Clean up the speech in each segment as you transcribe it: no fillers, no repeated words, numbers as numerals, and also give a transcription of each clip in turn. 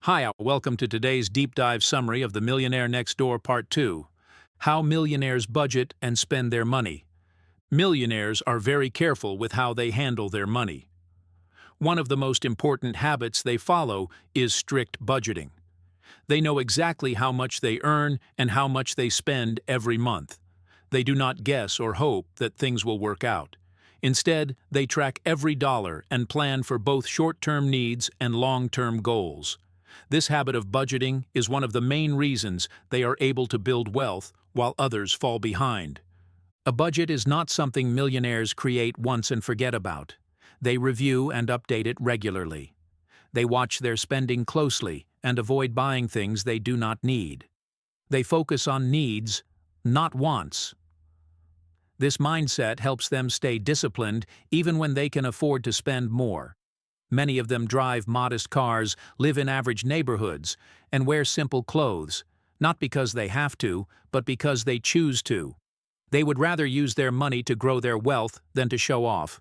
Hi, welcome to today's deep dive summary of The Millionaire Next Door Part 2. How millionaires budget and spend their money. Millionaires are very careful with how they handle their money. One of the most important habits they follow is strict budgeting. They know exactly how much they earn and how much they spend every month. They do not guess or hope that things will work out. Instead, they track every dollar and plan for both short-term needs and long-term goals. This habit of budgeting is one of the main reasons they are able to build wealth while others fall behind. A budget is not something millionaires create once and forget about. They review and update it regularly. They watch their spending closely and avoid buying things they do not need. They focus on needs, not wants. This mindset helps them stay disciplined even when they can afford to spend more. Many of them drive modest cars, live in average neighborhoods, and wear simple clothes, not because they have to, but because they choose to. They would rather use their money to grow their wealth than to show off.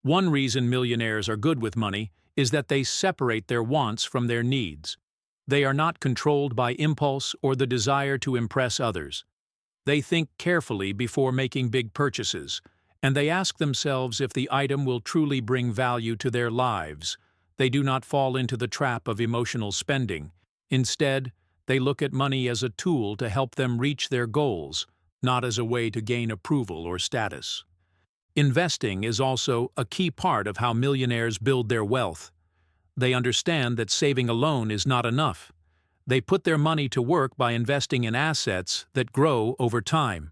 One reason millionaires are good with money is that they separate their wants from their needs. They are not controlled by impulse or the desire to impress others. They think carefully before making big purchases, and they ask themselves if the item will truly bring value to their lives. They do not fall into the trap of emotional spending. Instead, they look at money as a tool to help them reach their goals, not as a way to gain approval or status. Investing is also a key part of how millionaires build their wealth. They understand that saving alone is not enough. They put their money to work by investing in assets that grow over time.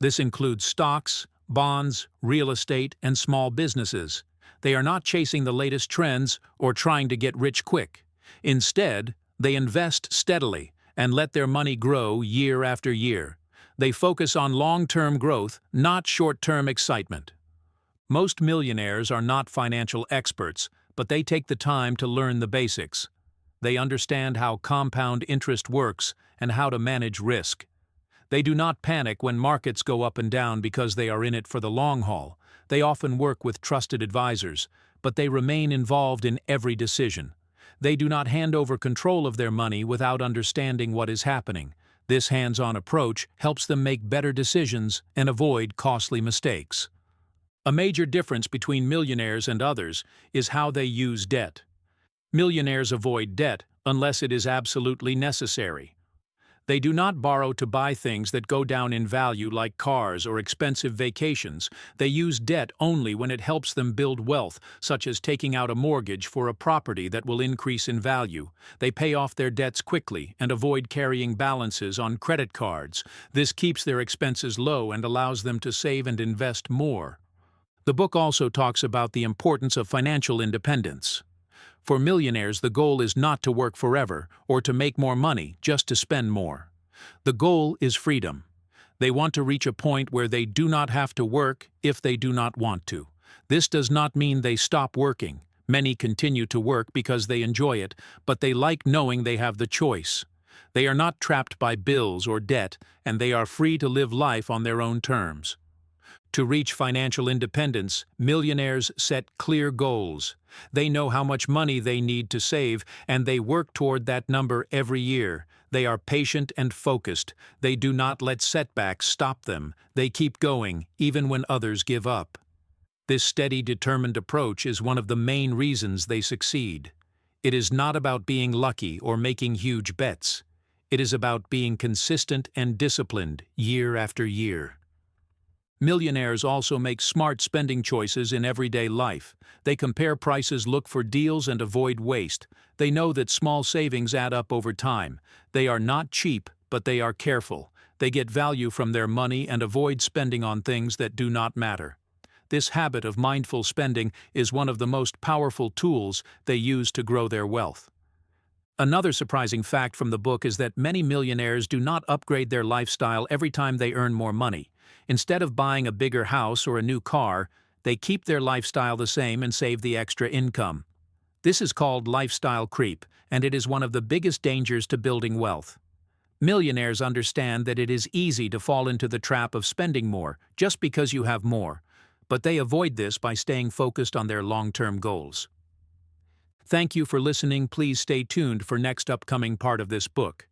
This includes stocks, bonds, real estate, and small businesses. They are not chasing the latest trends or trying to get rich quick. Instead, they invest steadily and let their money grow year after year. They focus on long-term growth, not short-term excitement. Most millionaires are not financial experts, but they take the time to learn the basics. They understand how compound interest works and how to manage risk. They do not panic when markets go up and down because they are in it for the long haul. They often work with trusted advisors, but they remain involved in every decision. They do not hand over control of their money without understanding what is happening. This hands-on approach helps them make better decisions and avoid costly mistakes. A major difference between millionaires and others is how they use debt. Millionaires avoid debt unless it is absolutely necessary. They do not borrow to buy things that go down in value like cars or expensive vacations. They use debt only when it helps them build wealth, such as taking out a mortgage for a property that will increase in value. They pay off their debts quickly and avoid carrying balances on credit cards. This keeps their expenses low and allows them to save and invest more. The book also talks about the importance of financial independence. For millionaires, the goal is not to work forever or to make more money just to spend more. The goal is freedom. They want to reach a point where they do not have to work if they do not want to. This does not mean they stop working. Many continue to work because they enjoy it, but they like knowing they have the choice. They are not trapped by bills or debt, and they are free to live life on their own terms. To reach financial independence, millionaires set clear goals. They know how much money they need to save, and they work toward that number every year. They are patient and focused. They do not let setbacks stop them. They keep going, even when others give up. This steady, determined approach is one of the main reasons they succeed. It is not about being lucky or making huge bets. It is about being consistent and disciplined year after year. Millionaires also make smart spending choices in everyday life. They compare prices, look for deals, and avoid waste. They know that small savings add up over time. They are not cheap, but they are careful. They get value from their money and avoid spending on things that do not matter. This habit of mindful spending is one of the most powerful tools they use to grow their wealth. Another surprising fact from the book is that many millionaires do not upgrade their lifestyle every time they earn more money. Instead of buying a bigger house or a new car, they keep their lifestyle the same and save the extra income. This is called lifestyle creep, and it is one of the biggest dangers to building wealth. Millionaires understand that it is easy to fall into the trap of spending more just because you have more, but they avoid this by staying focused on their long-term goals. Thank you for listening. Please stay tuned for next upcoming part of this book.